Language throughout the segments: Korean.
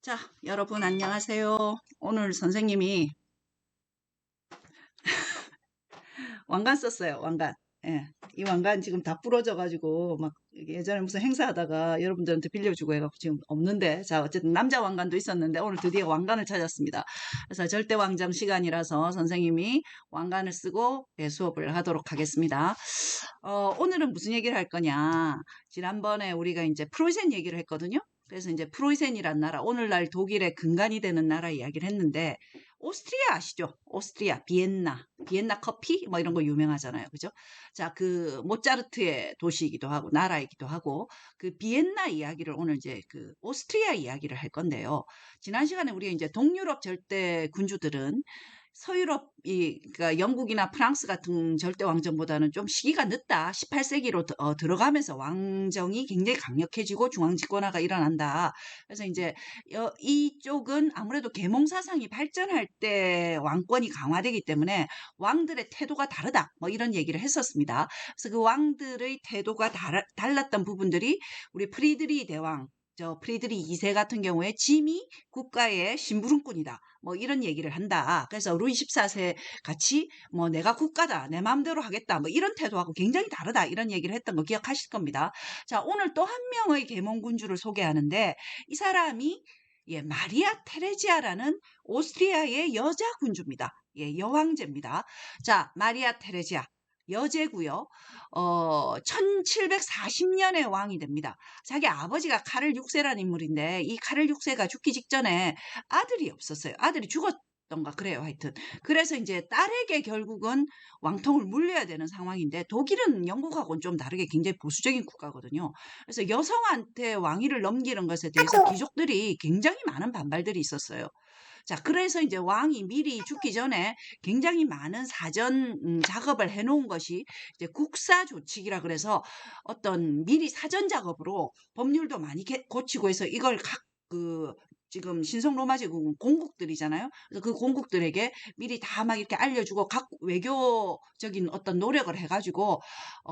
자, 여러분 안녕하세요. 오늘 선생님이 왕관 썼어요. 왕관. 예. 이 왕관 지금 다 부러져가지고 막 예전에 무슨 행사하다가 여러분들한테 빌려주고 해갖고 지금 없는데, 자 어쨌든 남자 왕관도 있었는데 오늘 드디어 왕관을 찾았습니다. 그래서 절대왕정 시간이라서 선생님이 왕관을 쓰고 수업을 하도록 하겠습니다. 오늘은 무슨 얘기를 할 거냐? 지난번에 우리가 이제 프로이센 얘기를 했거든요. 그래서 이제 프로이센이란 나라, 오늘날 독일의 근간이 되는 나라 이야기를 했는데, 오스트리아 아시죠? 오스트리아, 비엔나 커피 뭐 이런 거 유명하잖아요. 그죠? 자, 그 모차르트의 도시이기도 하고 나라이기도 하고, 그 비엔나 이야기를 오늘 이제 그 오스트리아 이야기를 할 건데요. 지난 시간에 우리가 이제 동유럽 절대 군주들은 서유럽이, 그러니까 영국이나 프랑스 같은 절대 왕정보다는 좀 시기가 늦다. 18세기로 들어가면서 왕정이 굉장히 강력해지고 중앙 집권화가 일어난다. 그래서 이제 이쪽은 아무래도 계몽 사상이 발전할 때 왕권이 강화되기 때문에 왕들의 태도가 다르다. 뭐 이런 얘기를 했었습니다. 그래서 그 왕들의 태도가 달랐던 부분들이 우리 프리드리 대왕, 저 프리드리 2세 같은 경우에 짐이 국가의 심부름꾼이다. 뭐 이런 얘기를 한다. 그래서 루이 14세 같이 뭐 내가 국가다, 내 마음대로 하겠다, 뭐 이런 태도하고 굉장히 다르다, 이런 얘기를 했던 거 기억하실 겁니다. 자, 오늘 또 한 명의 계몽군주를 소개하는데, 이 사람이 마리아 테레지아라는 오스트리아의 여자 군주입니다. 여왕제입니다. 자, 마리아 테레지아 여제고요. 1740년에 왕이 됩니다. 자기 아버지가 카를 6세라는 인물인데, 이 카를 6세가 죽기 직전에 아들이 없었어요. 아들이 죽었던가 그래요. 하여튼 그래서 이제 딸에게 결국은 왕통을 물려야 되는 상황인데, 독일은 영국하고는 좀 다르게 굉장히 보수적인 국가거든요. 그래서 여성한테 왕위를 넘기는 것에 대해서 귀족들이 굉장히 많은 반발들이 있었어요. 자, 그래서 이제 왕이 미리 죽기 전에 굉장히 많은 사전 작업을 해놓은 것이 이제 국사조칙이라 그래서, 어떤 미리 사전 작업으로 법률도 많이 고치고 해서 이걸 그 지금 신성 로마 제국은 공국들이잖아요. 그래서 그 공국들에게 미리 다 막 이렇게 알려주고, 각 외교적인 어떤 노력을 해가지고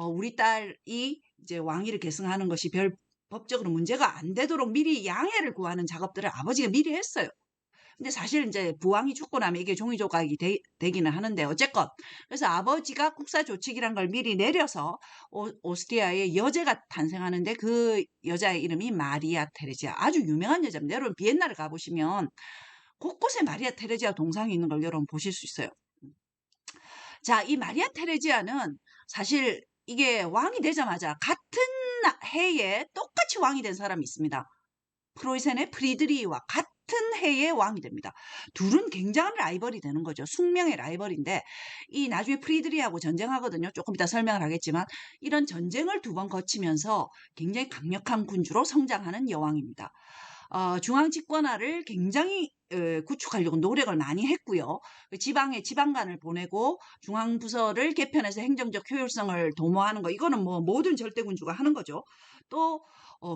우리 딸이 이제 왕위를 계승하는 것이 별 법적으로 문제가 안 되도록 미리 양해를 구하는 작업들을 아버지가 미리 했어요. 근데 사실 이제 부왕이 죽고 나면 이게 종이 조각이 되기는 하는데, 어쨌건 그래서 아버지가 국사조칙이란 걸 미리 내려서 오스트리아의 여제가 탄생하는데, 그 여자의 이름이 마리아 테레지아, 아주 유명한 여자입니다. 여러분 비엔나를 가보시면 곳곳에 마리아 테레지아 동상이 있는 걸 여러분 보실 수 있어요. 자, 이 마리아 테레지아는 사실 이게 왕이 되자마자 같은 해에 똑같이 왕이 된 사람이 있습니다. 프로이센의 프리드리히와 같은 해에 왕이 됩니다. 둘은 굉장한 라이벌이 되는 거죠. 숙명의 라이벌인데, 이 나중에 프리드리히하고 전쟁하거든요. 조금 이따 설명을 하겠지만, 이런 전쟁을 두 번 거치면서 굉장히 강력한 군주로 성장하는 여왕입니다. 중앙 집권화를 굉장히 구축하려고 노력을 많이 했고요. 지방에 지방관을 보내고 중앙 부서를 개편해서 행정적 효율성을 도모하는 거, 이거는 뭐 모든 절대군주가 하는 거죠. 또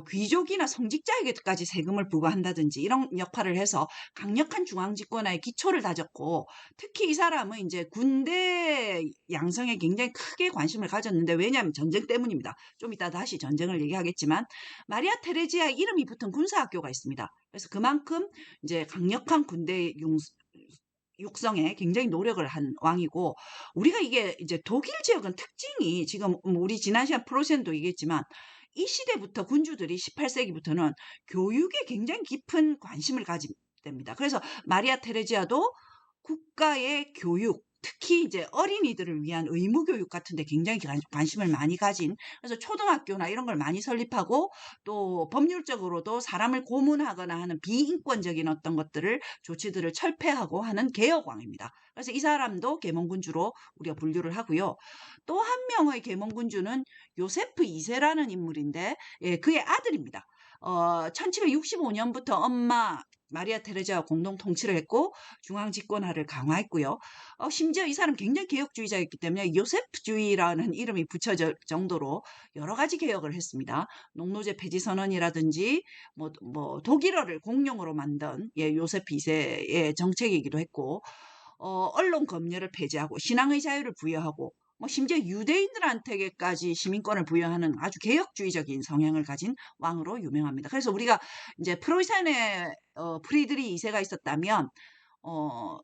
귀족이나 성직자에게까지 세금을 부과한다든지 이런 역할을 해서 강력한 중앙 집권화의 기초를 다졌고, 특히 이 사람은 이제 군대 양성에 굉장히 크게 관심을 가졌는데, 왜냐하면 전쟁 때문입니다. 좀 이따 다시 전쟁을 얘기하겠지만, 마리아 테레지아 이름이 붙은 군사학교가 있습니다. 그래서 그만큼 이제 강력한 군대 육성에 굉장히 노력을 한 왕이고, 우리가 이게 이제 독일 지역은 특징이, 지금 우리 지난 시간 프로센도 얘기했지만, 이 시대부터 군주들이 18세기부터는 교육에 굉장히 깊은 관심을 가집니다. 그래서 마리아 테레지아도 국가의 교육, 특히 이제 어린이들을 위한 의무 교육 같은 데 굉장히 관심을 많이 가진, 그래서 초등학교나 이런 걸 많이 설립하고, 또 법률적으로도 사람을 고문하거나 하는 비인권적인 어떤 것들을, 조치들을 철폐하고 하는 개혁왕입니다. 그래서 이 사람도 계몽군주로 우리가 분류를 하고요. 또 한 명의 계몽군주는 요세프 2세라는 인물인데, 그의 아들입니다. 1765년부터 엄마 마리아 테레지아와 공동 통치를 했고, 중앙 집권화를 강화했고요. 심지어 이 사람 굉장히 개혁주의자였기 때문에 요세프주의라는 이름이 붙여질 정도로 여러 가지 개혁을 했습니다. 농노제 폐지 선언이라든지 뭐 독일어를 공용어로 만든 요세프 2세의 정책이기도 했고, 언론 검열을 폐지하고 신앙의 자유를 부여하고, 뭐 심지어 유대인들한테까지 시민권을 부여하는 아주 개혁주의적인 성향을 가진 왕으로 유명합니다. 그래서 우리가 이제 프로이센에 프리드리 2세가 있었다면 어,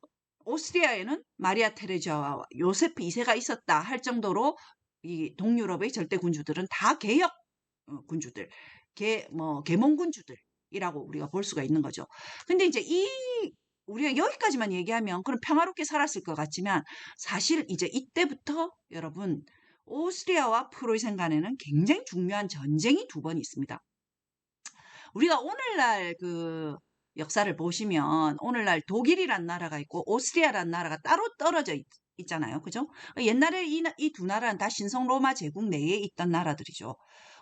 오스트리아에는 마리아 테레지아와 요세프 2세가 있었다 할 정도로 이 동유럽의 절대 군주들은 다 개혁 군주들, 계몽군주들이라고 우리가 볼 수가 있는 거죠. 근데 이제 우리가 여기까지만 얘기하면 그럼 평화롭게 살았을 것 같지만 사실 이제 이때부터 여러분 오스트리아와 프로이센 간에는 굉장히 중요한 전쟁이 두 번 있습니다. 우리가 오늘날 그 역사를 보시면 오늘날 독일이란 나라가 있고 오스트리아란 나라가 따로 떨어져 있잖아요. 그죠? 옛날에 이 두 나라는 다 신성 로마 제국 내에 있던 나라들이죠.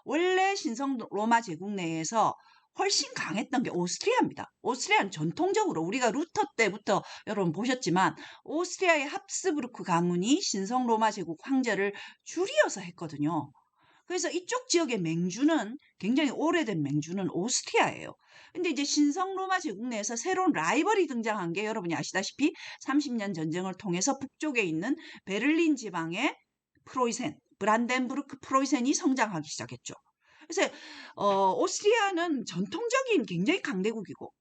원래 신성 로마 제국 내에서 훨씬 강했던 게 오스트리아입니다. 오스트리아는 전통적으로 우리가 루터 때부터 여러분 보셨지만 오스트리아의 합스부르크 가문이 신성 로마 제국 황제를 줄이어서 했거든요. 그래서 이쪽 지역의 맹주는 굉장히 오래된 맹주는 오스트리아예요. 근데 이제 신성 로마 제국 내에서 새로운 라이벌이 등장한 게 여러분이 아시다시피 30년 전쟁을 통해서 북쪽에 있는 베를린 지방의 프로이센, 브란덴부르크 프로이센이 성장하기 시작했죠. 그래서 오스트리아는 전통적인 굉장히 강대국이고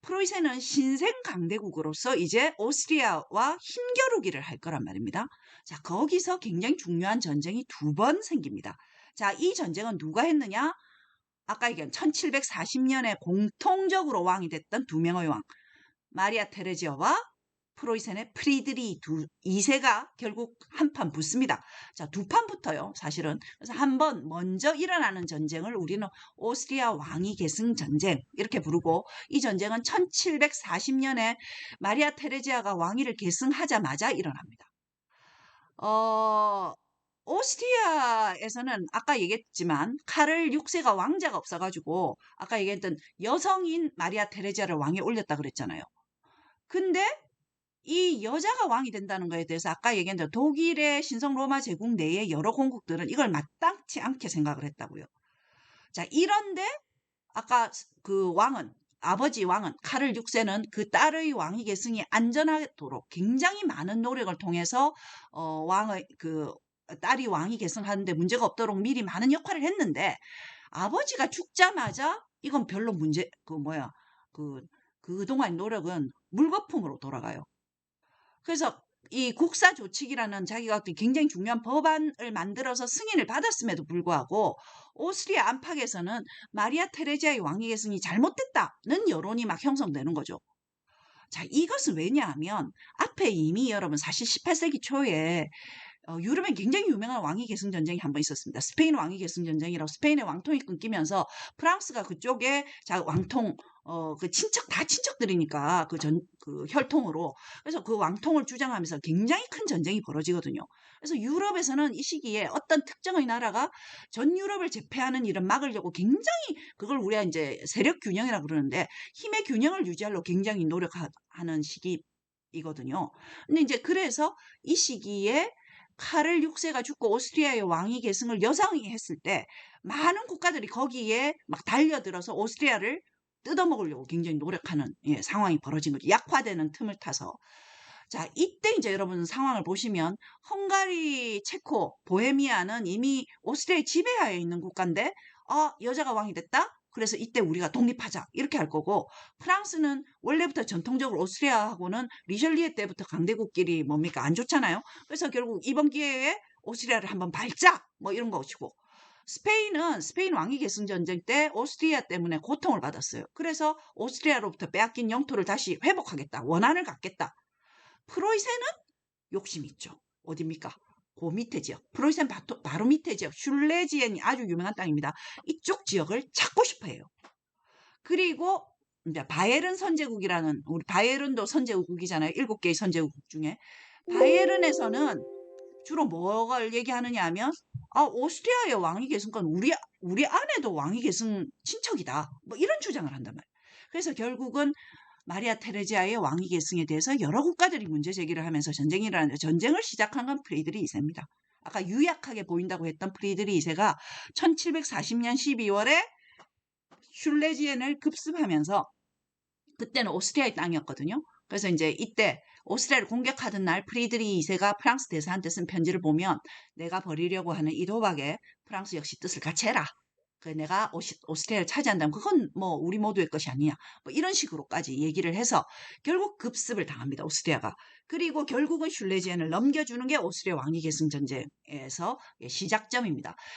프로이센은 신생 강대국으로서 이제 오스트리아와 힘겨루기를 할 거란 말입니다. 자, 거기서 굉장히 중요한 전쟁이 두 번 생깁니다. 자, 이 전쟁은 누가 했느냐? 아까 얘기한 1740년에 공통적으로 왕이 됐던 두 명의 왕, 마리아 테레지아와 프로이센의 프리드리 2세가 결국 한판 붙습니다. 자, 두 판 붙어요, 사실은. 그래서 한 번 먼저 일어나는 전쟁을 우리는 오스트리아 왕위 계승 전쟁 이렇게 부르고 이 전쟁은 1740년에 마리아 테레지아가 왕위를 계승하자마자 일어납니다. 오스트리아에서는 아까 얘기했지만 카를 6세가 왕자가 없어가지고 아까 얘기했던 여성인 마리아 테레지아를 왕에 올렸다 그랬잖아요. 근데 이 여자가 왕이 된다는 거에 대해서 아까 얘기한 대로 독일의 신성 로마 제국 내의 여러 공국들은 이걸 마땅치 않게 생각을 했다고요. 자, 이런데 아까 그 왕은 아버지 왕은 카를 6세는 그 딸의 왕위 계승이 안전하도록 굉장히 많은 노력을 통해서 왕의 그 딸이 왕위 계승하는데 문제가 없도록 미리 많은 역할을 했는데 아버지가 죽자마자 이건 별로 그동안 노력은 물거품으로 돌아가요. 그래서 이 국사조칙이라는 자기가 어떤 굉장히 중요한 법안을 만들어서 승인을 받았음에도 불구하고 오스트리아 안팎에서는 마리아 테레지아의 왕위 계승이 잘못됐다는 여론이 막 형성되는 거죠. 자, 이것은 왜냐하면 앞에 이미 여러분 사실 18세기 초에 유럽에 굉장히 유명한 왕위 계승 전쟁이 한 번 있었습니다. 스페인 왕위 계승 전쟁이라고 스페인의 왕통이 끊기면서 프랑스가 그쪽에 왕통 그 다 친척들이니까 그 혈통으로 그래서 그 왕통을 주장하면서 굉장히 큰 전쟁이 벌어지거든요. 그래서 유럽에서는 이 시기에 어떤 특정의 나라가 전 유럽을 제패하는 일을 막으려고 굉장히 그걸 우리가 이제 세력 균형이라고 그러는데 힘의 균형을 유지하려고 굉장히 노력하는 시기이거든요. 근데 이제 그래서 이 시기에 카를 6세가 죽고 오스트리아의 왕위 계승을 여성이 했을 때 많은 국가들이 거기에 막 달려들어서 오스트리아를 뜯어먹으려고 굉장히 노력하는 상황이 벌어진 거죠. 약화되는 틈을 타서. 자, 이때 이제 여러분 상황을 보시면 헝가리, 체코, 보헤미아는 이미 오스트리아의 지배하에 있는 국가인데 여자가 왕이 됐다? 그래서 이때 우리가 독립하자 이렇게 할 거고 프랑스는 원래부터 전통적으로 오스트리아하고는 리셜리에 때부터 강대국끼리 뭡니까 안 좋잖아요. 그래서 결국 이번 기회에 오스트리아를 한번 밟자 뭐 이런 것이고 스페인은 스페인 왕위 계승 전쟁 때 오스트리아 때문에 고통을 받았어요. 그래서 오스트리아로부터 빼앗긴 영토를 다시 회복하겠다. 원한을 갖겠다. 프로이센은 욕심 있죠. 어딥니까? 그 밑에 지역, 프로이센 바로 밑에 지역, 슐레지엔이 아주 유명한 땅입니다. 이쪽 지역을 찾고 싶어 해요. 그리고 이제 바이에른 선제국이라는 우리 바이에른도 선제국이잖아요. 7개의 선제국 중에 바이에른에서는 주로 뭐를 얘기하느냐 하면 오스트리아의 왕위 계승권 우리 아내도 왕위 계승 친척이다. 뭐 이런 주장을 한단 말이에요. 그래서 결국은 마리아 테레지아의 왕위 계승에 대해서 여러 국가들이 문제 제기를 하면서 전쟁이 일어나는데 전쟁을 시작한 건 프리드리 2세입니다. 아까 유약하게 보인다고 했던 프리드리 2세가 1740년 12월에 슐레지엔을 급습하면서 그때는 오스트리아의 땅이었거든요. 그래서 이제 이때 오스트리아를 공격하던 날 프리드리히 2세가 프랑스 대사한테 쓴 편지를 보면 내가 벌이려고 하는 이 도박에 프랑스 역시 뜻을 같이 해라. 내가 오스트리아를 차지한다면 그건 뭐 우리 모두의 것이 아니야. 뭐 이런 식으로까지 얘기를 해서 결국 급습을 당합니다. 오스트리아가. 그리고 결국은 슐레지엔을 넘겨주는 게 오스트리아 왕위 계승 전쟁에서 시작점입니다.